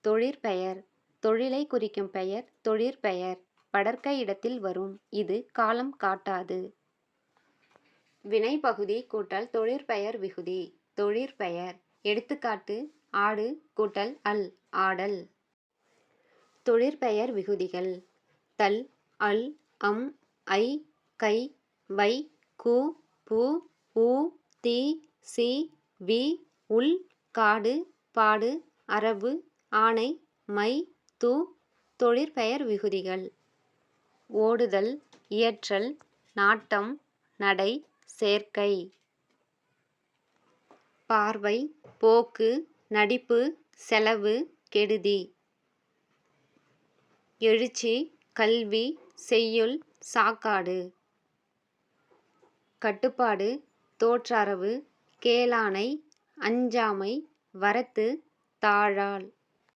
தொழிற்பெயர் தொழிலை குறிக்கும் பெயர் தொழிற்பெயர். படர்க்க இடத்தில் வரும். இது காலம் காட்டாது. வினைப்பகுதி கூட்டல் தொழிற்பெயர் விகுதி. தொழிற்பெயர். எடுத்துக்காட்டு ஆடு கூட்டல் அல் ஆடல். தொழிற்பெயர் விகுதிகள் தல் அல் அம் ஐ கை வை கு பு ஊ தி சி வி உள் காடு பாடு அரபு ஆனை மை து. தொழிற்பெயர் விகுதிகள் ஓடுதல் இயற்றல் நாட்டம் நடை சேர்க்கை. பார்வை போக்கு நடிப்பு செலவு கெடுதி. எழுச்சி கல்வி செய்யுள் சாக்காடு. கட்டுப்பாடு தோற்றரவு கேளானை அஞ்சாமை வரத்து தாழாள்.